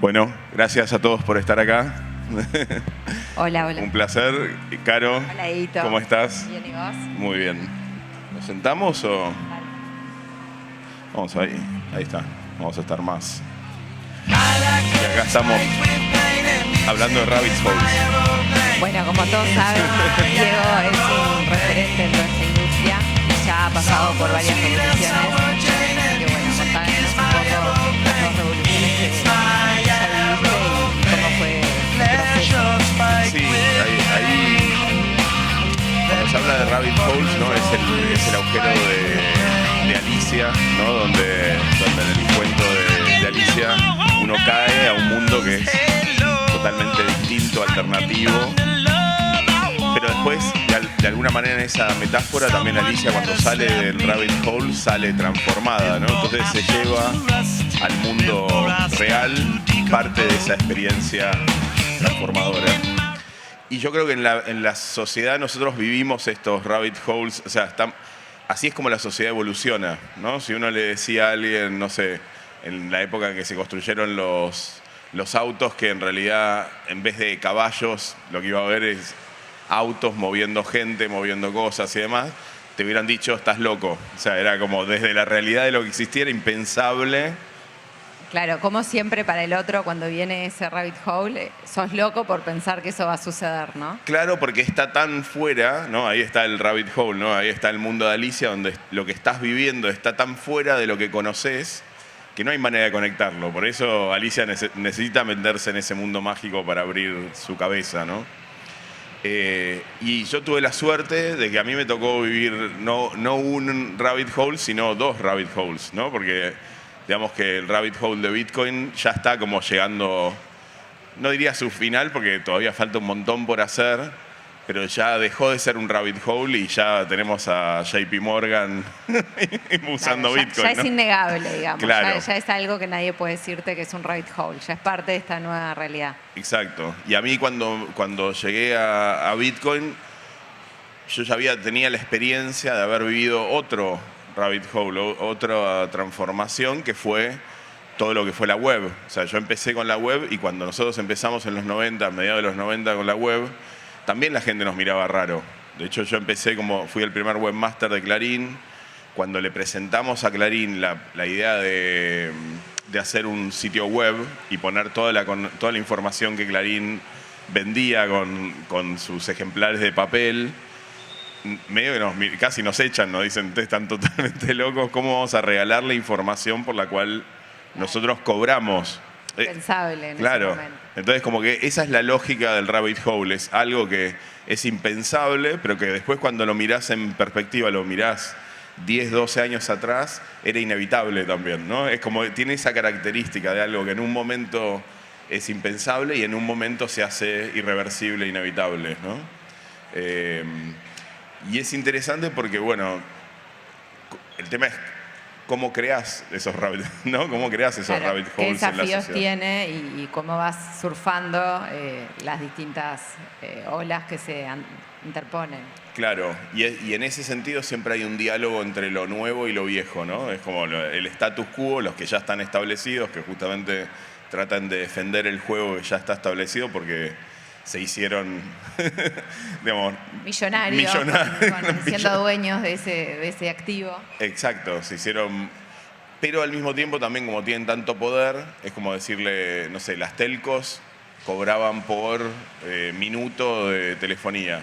Bueno, gracias a todos por estar acá. Hola, hola. Un placer. Caro, Hola, Edito. ¿cómo estás? Bien, ¿y vos? Muy bien. ¿Nos sentamos o...? Vale. Vamos ahí. Ahí está. Vamos a estar más. Y acá estamos hablando de Rabbit Holes. Bueno, como todos saben, Diego es un referente en nuestra industria. Ya ha pasado por varias revoluciones. Y bueno, contanos un poco las dos revoluciones que ya viviste y cómo fue el proceso. Sí, ahí cuando se habla de Rabbit Holes, ¿no? Es el agujero de Alicia, ¿no? Donde en el cuento de Alicia uno cae a un mundo que es totalmente distinto, alternativo. Pero después, de alguna manera en esa metáfora, también Alicia cuando sale del Rabbit Hole sale transformada, ¿no? Entonces se lleva al mundo real parte de esa experiencia transformadora. Y yo creo que en la sociedad nosotros vivimos estos rabbit holes, o sea, así es como la sociedad evoluciona, ¿no? Si uno le decía a alguien, no sé, en la época en que se construyeron los autos, que en realidad en vez de caballos lo que iba a haber es autos moviendo gente, moviendo cosas y demás, te hubieran dicho, estás loco. O sea, era como desde la realidad de lo que existiera, impensable. Claro, como siempre para el otro, cuando viene ese rabbit hole, sos loco por pensar que eso va a suceder, ¿no? Claro, porque está tan fuera, ¿no? Ahí está el rabbit hole, ¿no? Ahí está el mundo de Alicia, donde lo que estás viviendo está tan fuera de lo que conoces que no hay manera de conectarlo. Por eso Alicia necesita meterse en ese mundo mágico para abrir su cabeza, ¿no? Y yo tuve la suerte de que a mí me tocó vivir no un rabbit hole, sino dos rabbit holes, ¿no? Porque digamos que el rabbit hole de Bitcoin ya está como llegando, no diría a su final porque todavía falta un montón por hacer, pero ya dejó de ser un rabbit hole y ya tenemos a JP Morgan usando Claro, Bitcoin, ya ¿no? es innegable, digamos. Claro. Ya es algo que nadie puede decirte que es un rabbit hole. Ya es parte de esta nueva realidad. Exacto. Y a mí cuando llegué a Bitcoin, yo ya tenía la experiencia de haber vivido otro rabbit hole, otra transformación que fue todo lo que fue la web. O sea, yo empecé con la web y cuando nosotros empezamos en los 90, a mediados de los 90 con la web, también la gente nos miraba raro. De hecho, yo empecé fui el primer webmaster de Clarín. Cuando le presentamos a Clarín la idea de hacer un sitio web y poner toda la información que Clarín vendía con sus ejemplares de papel, medio que casi nos echan, nos dicen, ustedes están totalmente locos, ¿cómo vamos a regalar la información por la cual nosotros cobramos? Impensable en Claro. ese momento. Entonces como que esa es la lógica del rabbit hole, es algo que es impensable, pero que después cuando lo mirás en perspectiva, lo mirás 10, 12 años atrás, era inevitable también, ¿no? Es como tiene esa característica de algo que en un momento es impensable y en un momento se hace irreversible, inevitable, ¿no? Y es interesante porque, bueno, el tema es cómo creas esos rabbit, ¿no? ¿Cómo creas esos Claro, rabbit qué holes en la desafíos sociedad? tiene y cómo vas surfando las distintas olas que se interponen. Claro, y en ese sentido siempre hay un diálogo entre lo nuevo y lo viejo, ¿no? Es como el status quo, los que ya están establecidos, que justamente tratan de defender el juego que ya está establecido porque se hicieron, digamos, Millonarios, siendo dueños de ese activo. Exacto, se hicieron. Pero al mismo tiempo también como tienen tanto poder, es como decirle, no sé, las telcos cobraban por minuto de telefonía.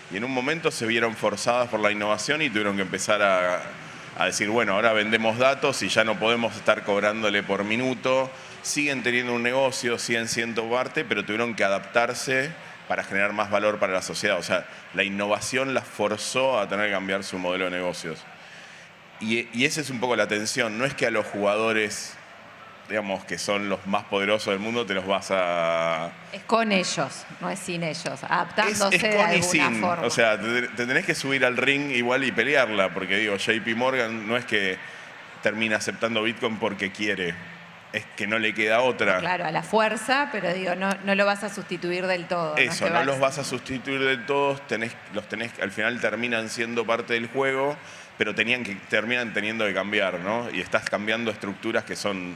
Y en un momento se vieron forzadas por la innovación y tuvieron que empezar a decir, bueno, ahora vendemos datos y ya no podemos estar cobrándole por minuto. Siguen teniendo un negocio, siguen siendo parte, pero tuvieron que adaptarse para generar más valor para la sociedad. O sea, la innovación las forzó a tener que cambiar su modelo de negocios. Y esa es un poco la tensión. No es que a los jugadores, digamos, que son los más poderosos del mundo, te los vas a... Es con ellos, no es sin ellos, adaptándose es de con y alguna sin. forma. O sea, te tenés que subir al ring igual y pelearla, porque digo, JP Morgan no es que termina aceptando Bitcoin porque quiere, es que no le queda otra. Claro, a la fuerza, pero digo, no lo vas a sustituir del todo. Eso, no los vas a sustituir del todo, al final terminan siendo parte del juego, pero terminan teniendo que cambiar, ¿no? Y estás cambiando estructuras que son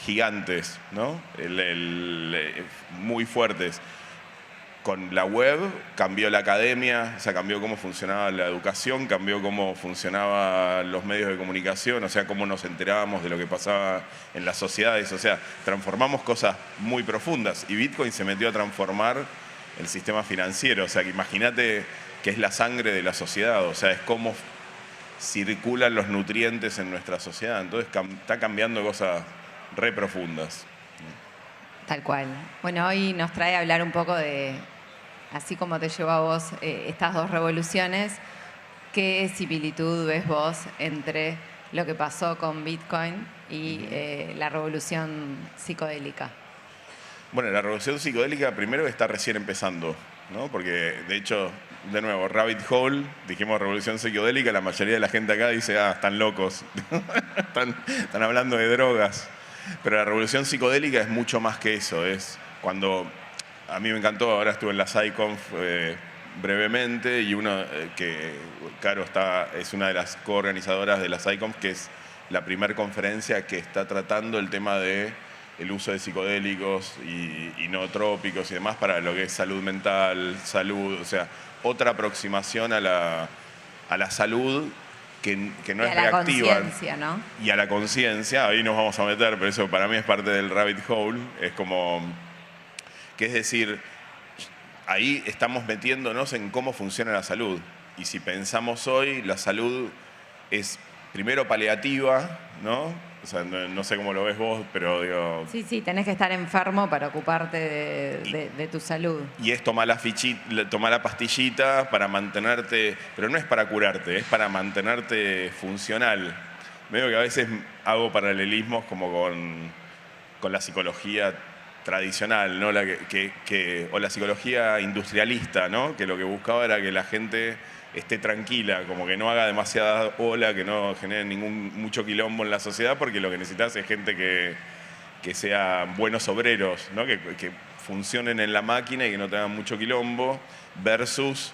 gigantes, ¿no? Muy fuertes. Con la web cambió la academia, o sea, cambió cómo funcionaba la educación, cambió cómo funcionaban los medios de comunicación, o sea, cómo nos enterábamos de lo que pasaba en las sociedades. O sea, transformamos cosas muy profundas y Bitcoin se metió a transformar el sistema financiero. O sea, que imagínate que es la sangre de la sociedad, o sea, es cómo circulan los nutrientes en nuestra sociedad. Entonces está cambiando cosas re profundas. Tal cual. Bueno, hoy nos trae a hablar un poco de, así como te llevó a vos estas dos revoluciones, ¿qué similitud ves vos entre lo que pasó con Bitcoin y la revolución psicodélica? Bueno, la revolución psicodélica primero está recién empezando, ¿no? Porque, de hecho, de nuevo, Rabbit Hole, dijimos revolución psicodélica, la mayoría de la gente acá dice, están locos, están hablando de drogas. Pero la revolución psicodélica es mucho más que eso. Es cuando, a mí me encantó, ahora estuve en la PsyConf brevemente, y uno que, Caro, es una de las coorganizadoras de la PsyConf, que es la primera conferencia que está tratando el tema de el uso de psicodélicos y nootrópicos y demás para lo que es salud mental, o sea, otra aproximación a la salud que no es reactiva. Y a la conciencia, ¿no? Y a la conciencia, ahí nos vamos a meter, pero eso para mí es parte del rabbit hole, es como, que es decir, ahí estamos metiéndonos en cómo funciona la salud. Y si pensamos hoy, la salud es primero paliativa, ¿no? O sea, no sé cómo lo ves vos, pero digo... Sí, tenés que estar enfermo para ocuparte de tu salud. Y es tomar la pastillita para mantenerte, pero no es para curarte, es para mantenerte funcional. Veo que a veces hago paralelismos como con la psicología tradicional, ¿no? O la psicología industrialista, ¿no? Que lo que buscaba era que la gente esté tranquila, como que no haga demasiada ola, que no genere mucho quilombo en la sociedad, porque lo que necesitas es gente que sean buenos obreros, ¿no? Que funcionen en la máquina y que no tengan mucho quilombo, versus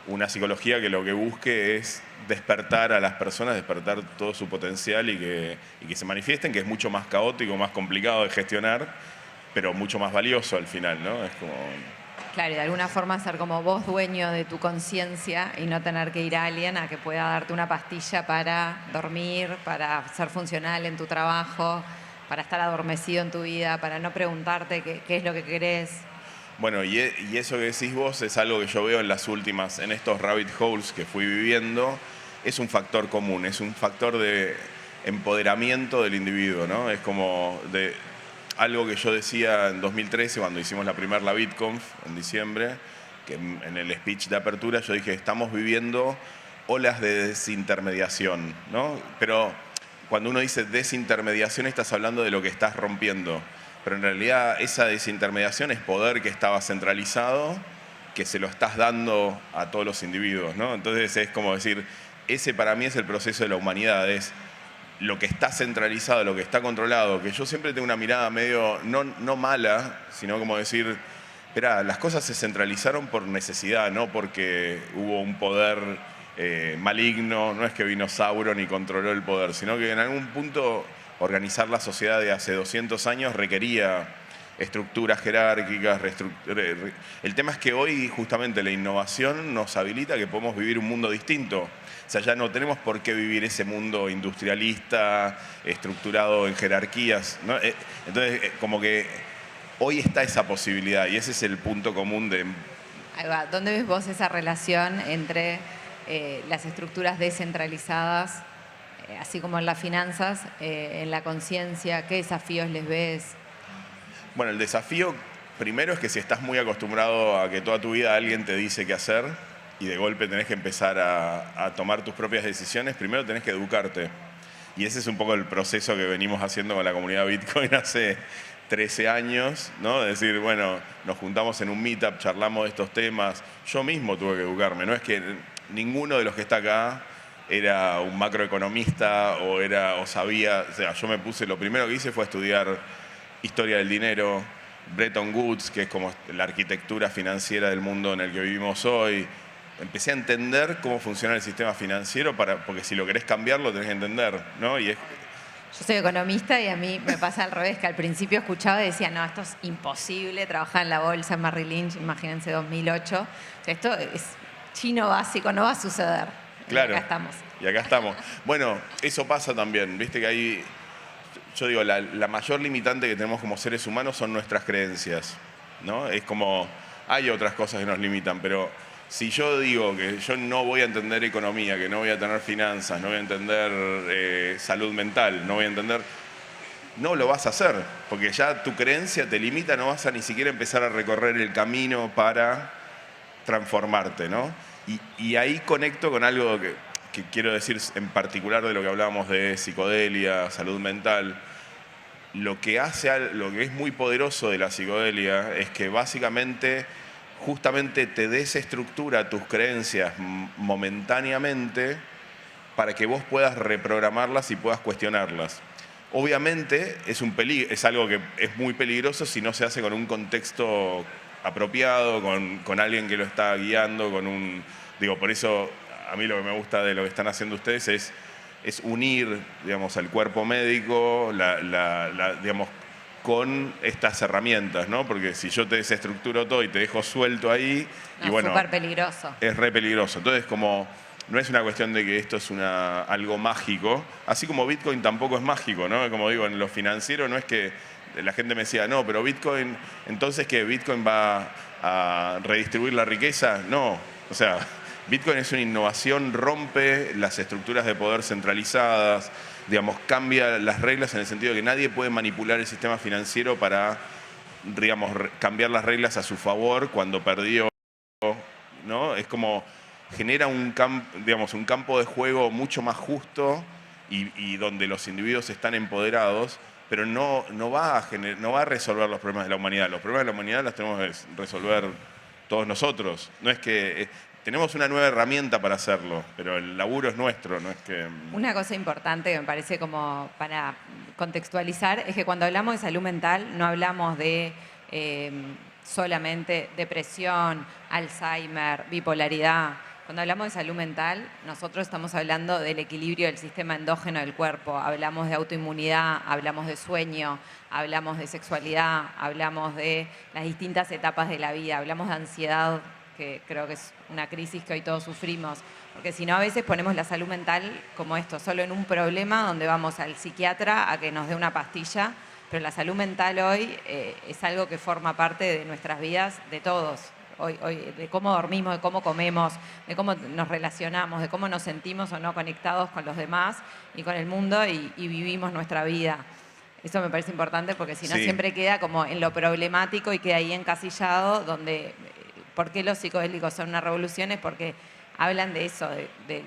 una psicología que lo que busque es despertar a las personas, despertar todo su potencial y que se manifiesten, que es mucho más caótico, más complicado de gestionar, pero mucho más valioso al final, ¿no? Es como... Claro, y de alguna forma ser como vos dueño de tu conciencia y no tener que ir a alguien a que pueda darte una pastilla para dormir, para ser funcional en tu trabajo, para estar adormecido en tu vida, para no preguntarte qué es lo que querés. Bueno, y eso que decís vos es algo que yo veo en estos rabbit holes que fui viviendo, es un factor común, es un factor de empoderamiento del individuo, ¿no? Es como algo que yo decía en 2013 cuando hicimos la primera BitConf en diciembre, que en el speech de apertura yo dije, estamos viviendo olas de desintermediación, ¿no? Pero cuando uno dice desintermediación estás hablando de lo que estás rompiendo, pero en realidad esa desintermediación es poder que estaba centralizado, que se lo estás dando a todos los individuos, ¿no? Entonces es como decir, ese para mí es el proceso de la humanidad, es lo que está centralizado, lo que está controlado, que yo siempre tengo una mirada medio, no mala, sino como decir, espera, las cosas se centralizaron por necesidad, no porque hubo un poder maligno, no es que vino Sauron y controló el poder, sino que en algún punto organizar la sociedad de hace 200 años requería estructuras jerárquicas. El tema es que hoy justamente la innovación nos habilita que podemos vivir un mundo distinto. O sea, ya no tenemos por qué vivir ese mundo industrialista, estructurado en jerarquías, ¿no? Entonces, como que hoy está esa posibilidad y ese es el punto común de... Ahí va. ¿Dónde ves vos esa relación entre las estructuras descentralizadas, así como en las finanzas, en la conciencia? ¿Qué desafíos les ves? Bueno, el desafío primero es que si estás muy acostumbrado a que toda tu vida alguien te dice qué hacer y de golpe tenés que empezar a tomar tus propias decisiones, primero tenés que educarte. Y ese es un poco el proceso que venimos haciendo con la comunidad Bitcoin hace 13 años, ¿no? Es decir, bueno, nos juntamos en un meetup, charlamos de estos temas. Yo mismo tuve que educarme. No es que ninguno de los que está acá era un macroeconomista o sabía... O sea, yo lo primero que hice fue estudiar historia del dinero, Bretton Woods, que es como la arquitectura financiera del mundo en el que vivimos hoy. Empecé a entender cómo funciona el sistema financiero, porque si lo querés cambiar lo tenés que entender, ¿no? Y Yo soy economista y a mí me pasa al revés, que al principio escuchaba y decía, no, esto es imposible, trabajar en la bolsa en Merrill Lynch, imagínense 2008. O sea, esto es chino básico, no va a suceder. Claro. Y acá estamos. Y acá estamos. Bueno, eso pasa también. Viste que hay, yo digo, la mayor limitante que tenemos como seres humanos son nuestras creencias, ¿no? Es como, hay otras cosas que nos limitan, pero si yo digo que yo no voy a entender economía, que no voy a tener finanzas, no voy a entender salud mental, no voy a entender... No lo vas a hacer, porque ya tu creencia te limita, no vas a ni siquiera empezar a recorrer el camino para transformarte, ¿no? Y ahí conecto con algo que quiero decir en particular de lo que hablábamos de psicodelia, salud mental. Lo que es muy poderoso de la psicodelia es que básicamente justamente te desestructura tus creencias momentáneamente para que vos puedas reprogramarlas y puedas cuestionarlas. Obviamente es algo que es muy peligroso si no se hace con un contexto apropiado, con alguien que lo está guiando, por eso a mí lo que me gusta de lo que están haciendo ustedes es unir, digamos, al cuerpo médico, digamos, con estas herramientas, ¿no? Porque si yo te desestructuro todo y te dejo suelto ahí, No, y bueno, súper peligroso. es re peligroso. Entonces, como no es una cuestión de que esto es algo mágico, así como Bitcoin tampoco es mágico, ¿no? Como digo, en lo financiero no es que la gente me decía, no, pero Bitcoin, entonces ¿qué? ¿Bitcoin va a redistribuir la riqueza? No, o sea, Bitcoin es una innovación, rompe las estructuras de poder centralizadas, digamos, cambia las reglas en el sentido de que nadie puede manipular el sistema financiero para, digamos, cambiar las reglas a su favor cuando perdió, ¿no? Es como genera un campo de juego mucho más justo y donde los individuos están empoderados, pero no va a resolver los problemas de la humanidad. Los problemas de la humanidad los tenemos que resolver todos nosotros. No es que tenemos una nueva herramienta para hacerlo, pero el laburo es nuestro, no es que... Una cosa importante que me parece como para contextualizar es que cuando hablamos de salud mental no hablamos de solamente depresión, Alzheimer, bipolaridad. Cuando hablamos de salud mental, nosotros estamos hablando del equilibrio del sistema endógeno del cuerpo. Hablamos de autoinmunidad, hablamos de sueño, hablamos de sexualidad, hablamos de las distintas etapas de la vida, hablamos de ansiedad, que creo que es una crisis que hoy todos sufrimos. Porque si no, a veces ponemos la salud mental como esto, solo en un problema donde vamos al psiquiatra a que nos dé una pastilla, pero la salud mental hoy es algo que forma parte de nuestras vidas de todos. Hoy, de cómo dormimos, de cómo comemos, de cómo nos relacionamos, de cómo nos sentimos o no conectados con los demás y con el mundo y vivimos nuestra vida. Eso me parece importante porque si no siempre queda como en lo problemático y queda ahí encasillado donde... ¿Por qué los psicodélicos son una revolución? Es porque hablan de eso, de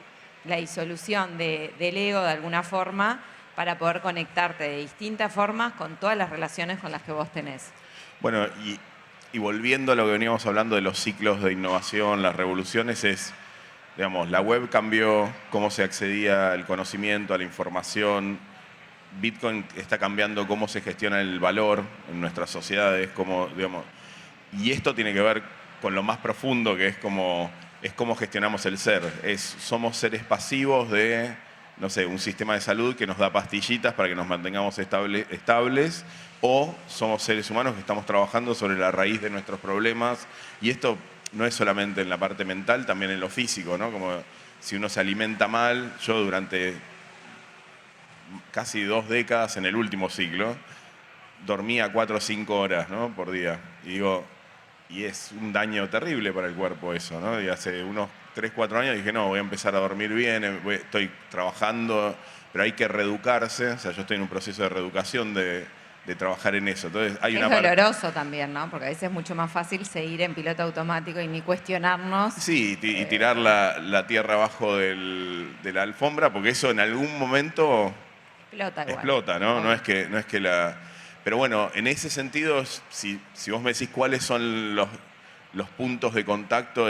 la disolución del ego de alguna forma para poder conectarte de distintas formas con todas las relaciones con las que vos tenés. Bueno, y volviendo a lo que veníamos hablando de los ciclos de innovación, las revoluciones, digamos, la web cambió cómo se accedía al conocimiento, a la información. Bitcoin está cambiando cómo se gestiona el valor en nuestras sociedades, y esto tiene que ver con lo más profundo, que es cómo gestionamos el ser. Somos seres pasivos de, no sé, un sistema de salud que nos da pastillitas para que nos mantengamos estables, o somos seres humanos que estamos trabajando sobre la raíz de nuestros problemas. Y esto no es solamente en la parte mental, también en lo físico, ¿no? Como si uno se alimenta mal. Yo durante casi 2 décadas en el último ciclo dormía 4 o 5 horas, ¿no? Por día. Y es un daño terrible para el cuerpo eso, ¿no? Y hace unos 3, 4 años dije, no, voy a empezar a dormir bien, estoy trabajando, pero hay que reeducarse. O sea, yo estoy en un proceso de reeducación de trabajar en eso. Entonces, hay es doloroso también, ¿no? Porque a veces es mucho más fácil seguir en piloto automático y ni cuestionarnos. Sí, y tirar la tierra abajo de la alfombra, porque eso en algún momento explota, ¿no? No es que la... Pero bueno, en ese sentido, si vos me decís cuáles son los puntos de contacto,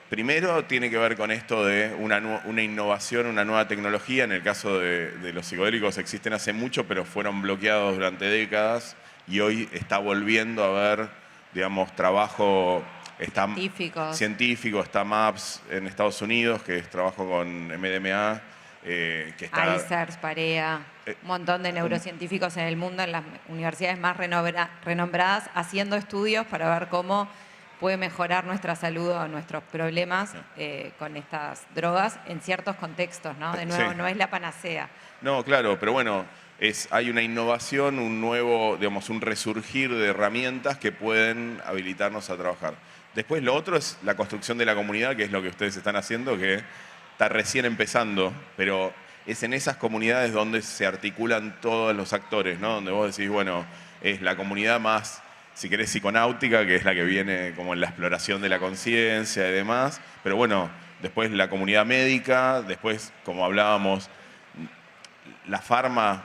primero tiene que ver con esto de una innovación, una nueva tecnología. En el caso de los psicodélicos existen hace mucho, pero fueron bloqueados durante décadas y hoy está volviendo a haber, digamos, trabajo científico. Está MAPS en Estados Unidos, que es trabajo con MDMA, que está... ICERS, Parea, un montón de neurocientíficos en el mundo, en las universidades más renombradas, haciendo estudios para ver cómo puede mejorar nuestra salud o nuestros problemas con estas drogas en ciertos contextos, ¿no? De nuevo, no es la panacea. No, claro, pero bueno, hay una innovación, un nuevo, digamos, un resurgir de herramientas que pueden habilitarnos a trabajar. Después lo otro es la construcción de la comunidad, que es lo que ustedes están haciendo, que está recién empezando, pero es en esas comunidades donde se articulan todos los actores, ¿no? Donde vos decís, bueno, es la comunidad más, si querés, psiconáutica, que es la que viene como en la exploración de la conciencia y demás, pero bueno, después la comunidad médica, después, como hablábamos, la farma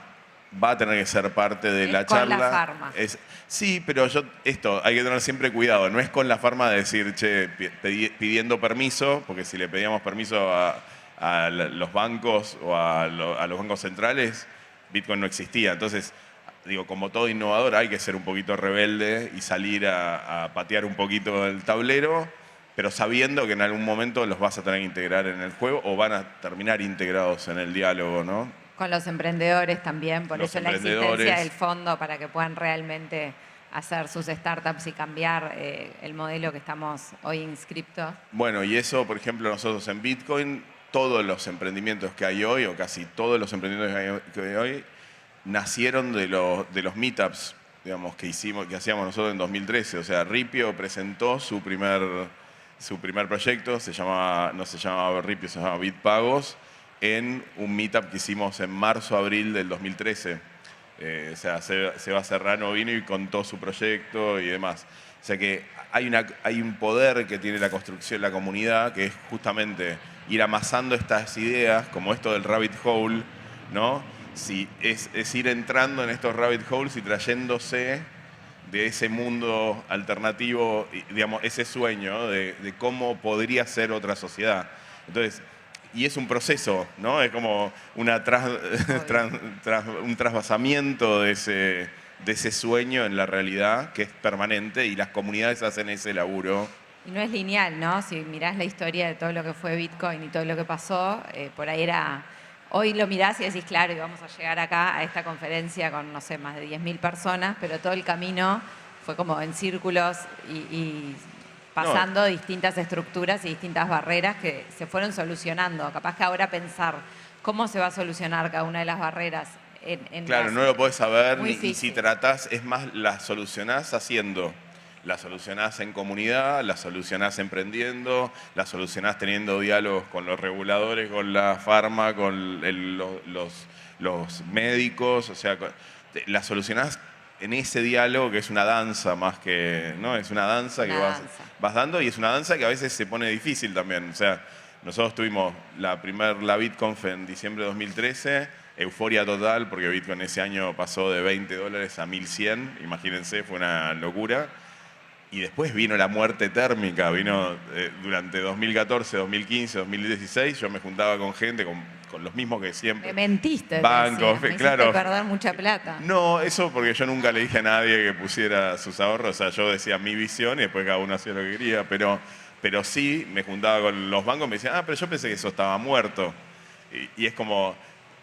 va a tener que ser parte de la charla. Con la farma. Sí, pero hay que tener siempre cuidado. No es con la farma de decir, che, pidiendo permiso, porque si le pedíamos permiso a los bancos o a los bancos centrales, Bitcoin no existía. Entonces, digo, como todo innovador, hay que ser un poquito rebelde y salir a patear un poquito el tablero, pero sabiendo que en algún momento los vas a tener que integrar en el juego o van a terminar integrados en el diálogo, ¿no? Con los emprendedores también, por eso la existencia del fondo para que puedan realmente hacer sus startups y cambiar el modelo que estamos hoy inscriptos. Bueno, y eso, por ejemplo, nosotros en Bitcoin, todos los emprendimientos que hay hoy, o casi todos los emprendimientos que hay hoy, nacieron de los meetups, digamos, que hacíamos nosotros en 2013. O sea, Ripio presentó su primer proyecto, no se llamaba Ripio, se llamaba Bitpagos, en un meetup que hicimos en marzo-abril del 2013. O sea, Seba Serrano vino y contó su proyecto y demás. O sea que hay un poder que tiene la construcción, la comunidad, que es justamente ir amasando estas ideas, como esto del rabbit hole, ¿no? Es ir entrando en estos rabbit holes y trayéndose de ese mundo alternativo, digamos, ese sueño de cómo podría ser otra sociedad. Entonces, y es un proceso, ¿no? Es como un trasvasamiento de ese sueño en la realidad, que es permanente, y las comunidades hacen ese laburo. Y no es lineal, ¿no? Si mirás la historia de todo lo que fue Bitcoin y todo lo que pasó, por ahí era... Hoy lo mirás y decís, claro, y vamos a llegar acá a esta conferencia con, no sé, más de 10.000 personas, pero todo el camino fue como en círculos y pasando distintas estructuras y distintas barreras que se fueron solucionando. Capaz que ahora pensar cómo se va a solucionar cada una de las barreras claro, no lo podés saber ni si tratás, es más, las solucionás haciendo. La solucionás en comunidad, la solucionás emprendiendo, la solucionás teniendo diálogos con los reguladores, con la farma, con los médicos, o sea, la solucionás en ese diálogo que es una danza más que, ¿no? Es una danza que vas dando, y es una danza que a veces se pone difícil también. O sea, nosotros tuvimos la BitConf en diciembre de 2013, euforia total, porque Bitcoin ese año pasó de $20 a 1.100, imagínense, fue una locura. Y después vino la muerte térmica, vino durante 2014, 2015, 2016, yo me juntaba con gente, con los mismos que siempre. Me mentiste, bancos, me claro. perder mucha plata. No, eso porque yo nunca le dije a nadie que pusiera sus ahorros, o sea, yo decía mi visión y después cada uno hacía lo que quería, pero sí me juntaba con los bancos y me decían, pero yo pensé que eso estaba muerto. Y es como,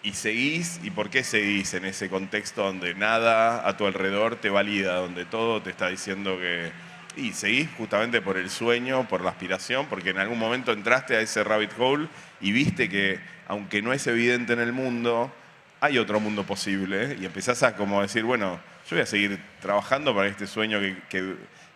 y seguís, ¿y por qué seguís en ese contexto donde nada a tu alrededor te valida, donde todo te está diciendo que... Y seguís justamente por el sueño, por la aspiración, porque en algún momento entraste a ese rabbit hole y viste que, aunque no es evidente en el mundo, hay otro mundo posible. Y empezás a como decir, bueno, yo voy a seguir trabajando para que este sueño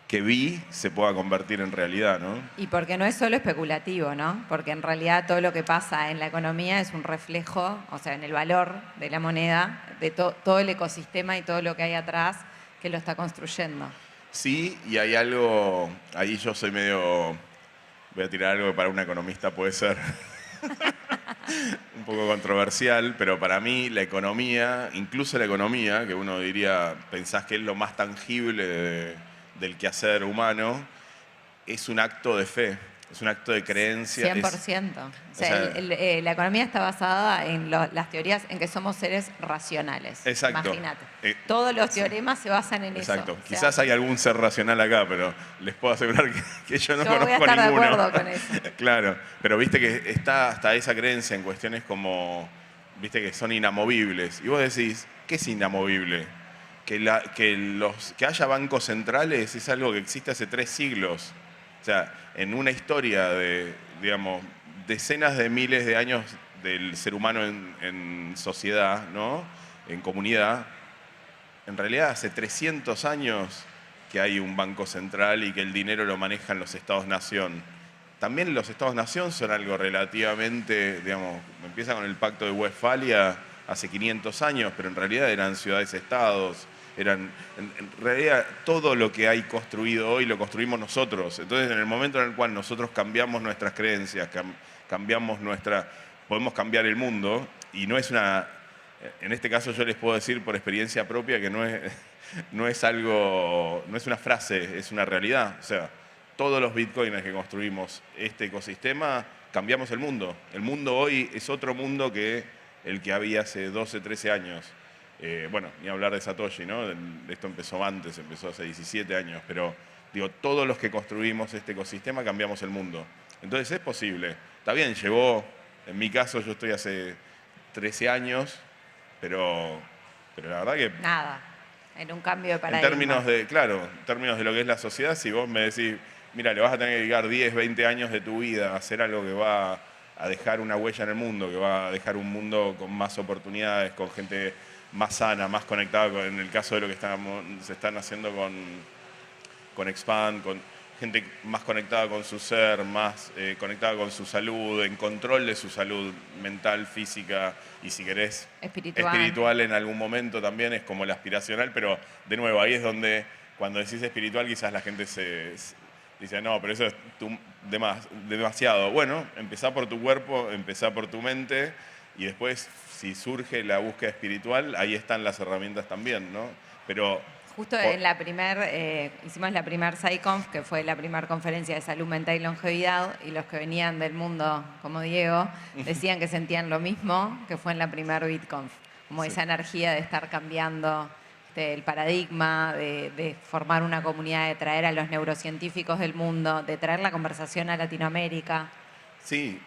que vi se pueda convertir en realidad, ¿no? Y porque no es solo especulativo, ¿no? Porque en realidad todo lo que pasa en la economía es un reflejo, o sea, en el valor de la moneda, de todo el ecosistema y todo lo que hay atrás que lo está construyendo. Sí, y hay algo, ahí yo soy medio, voy a tirar algo que para un economista puede ser un poco controversial, pero para mí la economía, incluso la economía, que uno diría, pensás que es lo más tangible del quehacer humano, es un acto de fe. Es un acto de creencia. 100%. O sea, sea, la economía está basada en las teorías en que somos seres racionales. Exacto. Imagínate. Todos los teoremas se basan en exacto. eso. O sea, Quizás hay algún ser racional acá, pero les puedo asegurar que yo no yo voy a conozco estar ninguno. de acuerdo con eso. Claro, pero viste que está hasta esa creencia en cuestiones como, viste que son inamovibles. Y vos decís, ¿qué es inamovible? Que haya bancos centrales es algo que existe hace 3 siglos. O sea, en una historia de, digamos, decenas de miles de años del ser humano en sociedad, ¿no? En comunidad, en realidad hace 300 años que hay un banco central y que el dinero lo manejan los estados-nación. También los estados-nación son algo relativamente, digamos, empieza con el Pacto de Westfalia hace 500 años, pero en realidad eran ciudades-estados. En realidad, todo lo que hay construido hoy lo construimos nosotros. Entonces, en el momento en el cual nosotros cambiamos nuestras creencias, podemos cambiar el mundo, y no es en este caso yo les puedo decir por experiencia propia que no es una frase, es una realidad. O sea, todos los bitcoins que construimos este ecosistema, cambiamos el mundo. El mundo hoy es otro mundo que el que había hace 12, 13 años. Bueno, ni hablar de Satoshi, ¿no? Esto empezó antes, empezó hace 17 años, pero digo, todos los que construimos este ecosistema cambiamos el mundo. Entonces es posible. Está bien, en mi caso yo estoy hace 13 años, pero la verdad que... Nada, en un cambio de paradigma. En términos de lo que es la sociedad, si vos me decís, mira, le vas a tener que dedicar 10, 20 años de tu vida a hacer algo que va a dejar una huella en el mundo, que va a dejar un mundo con más oportunidades, con gente más sana, más conectada, en el caso de lo que se están haciendo con Expand, con gente más conectada con su ser, más conectada con su salud, en control de su salud mental, física y, si querés, espiritual en algún momento también, es como el aspiracional, pero de nuevo, ahí es donde cuando decís espiritual quizás la gente se dice, no, pero eso es demasiado. Bueno, empezá por tu cuerpo, empezá por tu mente, y después, si surge la búsqueda espiritual, ahí están las herramientas también, ¿no? Pero justo hicimos la primer SciConf, que fue la primera conferencia de salud mental y longevidad, y los que venían del mundo, como Diego, decían que sentían lo mismo que fue en la primer BitConf, como esa energía de estar cambiando el paradigma, de formar una comunidad, de traer a los neurocientíficos del mundo, de traer la conversación a Latinoamérica. Sí,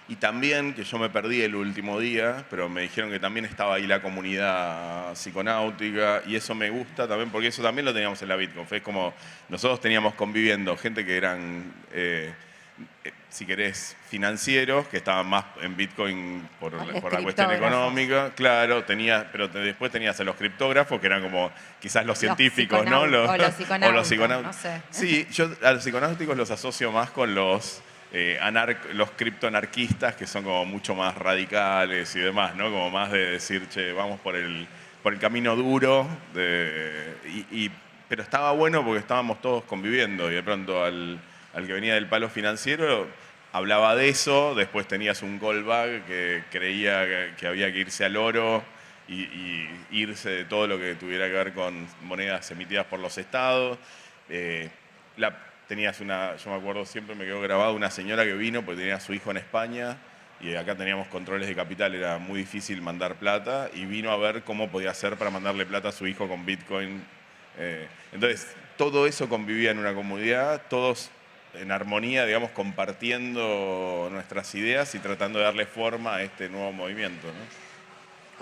y también, que yo me perdí el último día, pero me dijeron que también estaba ahí la comunidad psiconáutica, y eso me gusta también, porque eso también lo teníamos en la BitConf. Es como nosotros teníamos conviviendo gente que eran, si querés, financieros, que estaban más en Bitcoin por la cuestión económica, claro, pero después tenías a los criptógrafos, que eran como quizás los científicos, ¿no? O los psiconautas, no sé. Sí, yo a los psiconáuticos los asocio más con los criptoanarquistas, que son como mucho más radicales y demás, ¿no? Como más de decir, che, vamos por el camino duro, pero estaba bueno porque estábamos todos conviviendo, y de pronto al que venía del palo financiero hablaba de eso, después tenías un Goldbag que creía que había que irse al oro y irse de todo lo que tuviera que ver con monedas emitidas por los estados. Yo me acuerdo, siempre me quedó grabado, una señora que vino porque tenía a su hijo en España, y acá teníamos controles de capital, era muy difícil mandar plata, y vino a ver cómo podía hacer para mandarle plata a su hijo con Bitcoin. Entonces, todo eso convivía en una comunidad, todos en armonía, digamos, compartiendo nuestras ideas y tratando de darle forma a este nuevo movimiento, ¿no?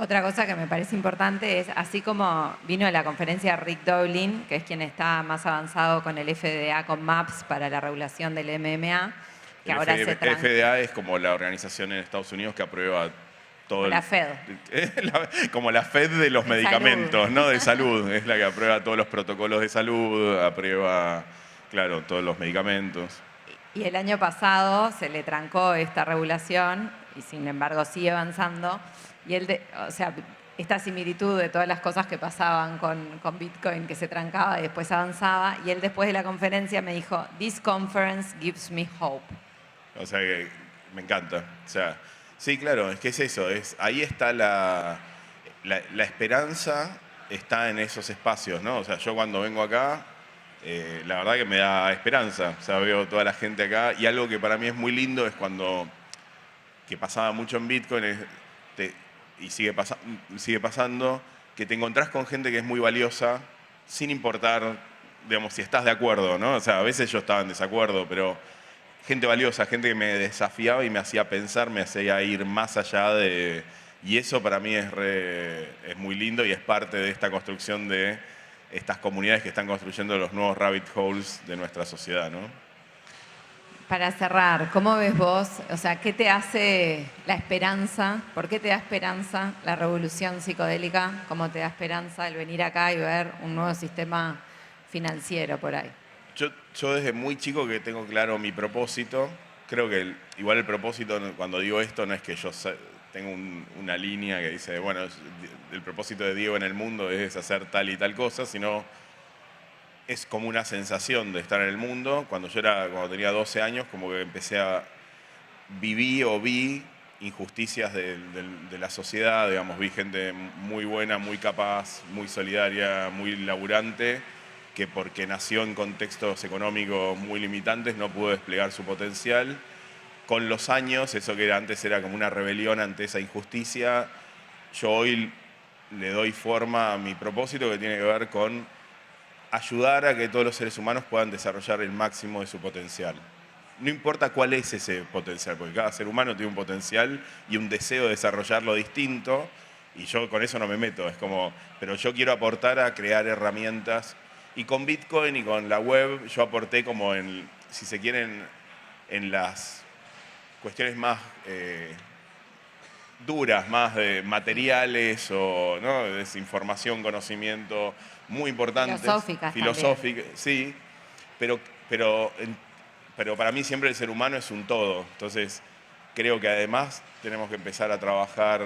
Otra cosa que me parece importante es, así como vino a la conferencia Rick Doblin, que es quien está más avanzado con el FDA, con MAPS para la regulación del MMA, que ahora se FDA es como la organización en Estados Unidos que aprueba todo. La Fed. Como la Fed de los medicamentos, salud. ¿No? De salud. Es la que aprueba todos los protocolos de salud, aprueba, claro, todos los medicamentos. Y el año pasado se le trancó esta regulación y sin embargo sigue avanzando. Y esta similitud de todas las cosas que pasaban con Bitcoin, que se trancaba y después avanzaba, y él después de la conferencia me dijo, "This conference gives me hope". O sea que me encanta. O sea, sí, claro, es que es eso. Ahí está la esperanza, está en esos espacios, ¿no? O sea, yo cuando vengo acá, la verdad que me da esperanza. O sea, veo toda la gente acá y algo que para mí es muy lindo es que pasaba mucho en Bitcoin y sigue pasando, que te encontrás con gente que es muy valiosa sin importar, digamos, si estás de acuerdo, ¿no? O sea, a veces yo estaba en desacuerdo, pero gente valiosa, gente que me desafiaba y me hacía pensar, me hacía ir más allá de... Y eso para mí es muy lindo y es parte de esta construcción de estas comunidades que están construyendo los nuevos rabbit holes de nuestra sociedad, ¿no? Para cerrar, ¿cómo ves vos? O sea, ¿qué te hace la esperanza? ¿Por qué te da esperanza la revolución psicodélica? ¿Cómo te da esperanza el venir acá y ver un nuevo sistema financiero por ahí? Yo desde muy chico que tengo claro mi propósito. Creo que igual el propósito, cuando digo esto, no es que yo tengo una línea que dice, bueno, el propósito de Diego en el mundo es hacer tal y tal cosa, sino es como una sensación de estar en el mundo. Cuando tenía 12 años, como que vi injusticias de la sociedad, digamos, vi gente muy buena, muy capaz, muy solidaria, muy laburante, que porque nació en contextos económicos muy limitantes no pudo desplegar su potencial. Con los años, eso que antes era como una rebelión ante esa injusticia, yo hoy le doy forma a mi propósito, que tiene que ver con ayudar a que todos los seres humanos puedan desarrollar el máximo de su potencial. No importa cuál es ese potencial, porque cada ser humano tiene un potencial y un deseo de desarrollarlo distinto, y yo con eso no me meto, pero yo quiero aportar a crear herramientas, y con Bitcoin y con la web yo aporté como si se quieren, en las cuestiones más duras, más de materiales o ¿no? de desinformación, conocimiento, muy importantes. Filosóficas. Sí, pero para mí siempre el ser humano es un todo. Entonces, creo que además tenemos que empezar a trabajar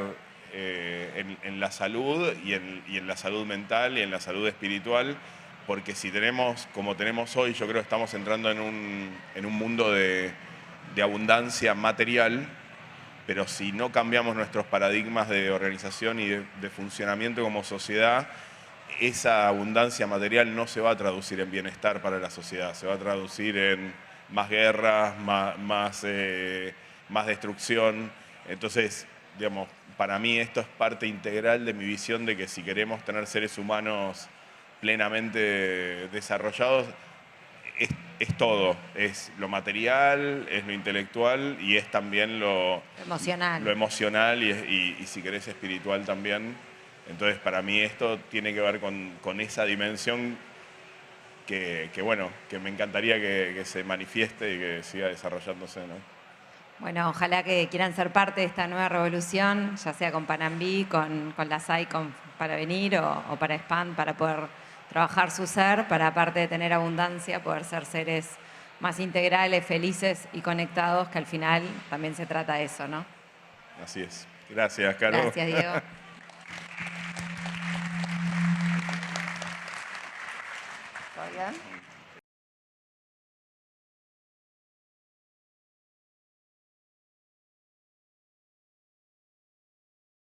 en la salud y en la salud mental y en la salud espiritual, porque si tenemos, como tenemos hoy, yo creo que estamos entrando en un mundo de abundancia material, pero si no cambiamos nuestros paradigmas de organización y de funcionamiento como sociedad, esa abundancia material no se va a traducir en bienestar para la sociedad, se va a traducir en más guerras, más destrucción. Entonces, digamos, para mí esto es parte integral de mi visión de que si queremos tener seres humanos plenamente desarrollados, es todo, es lo material, es lo intelectual y es también lo emocional y si querés espiritual también. Entonces para mí esto tiene que ver con esa dimensión que me encantaría que se manifieste y que siga desarrollándose, ¿no? Bueno, ojalá que quieran ser parte de esta nueva revolución, ya sea con Panambí, con la SAI para venir o para SPAN, para poder trabajar su ser, para aparte de tener abundancia, poder ser seres más integrales, felices y conectados, que al final también se trata de eso, ¿no? Así es. Gracias, Caro. Gracias, Diego. ¿Todo bien?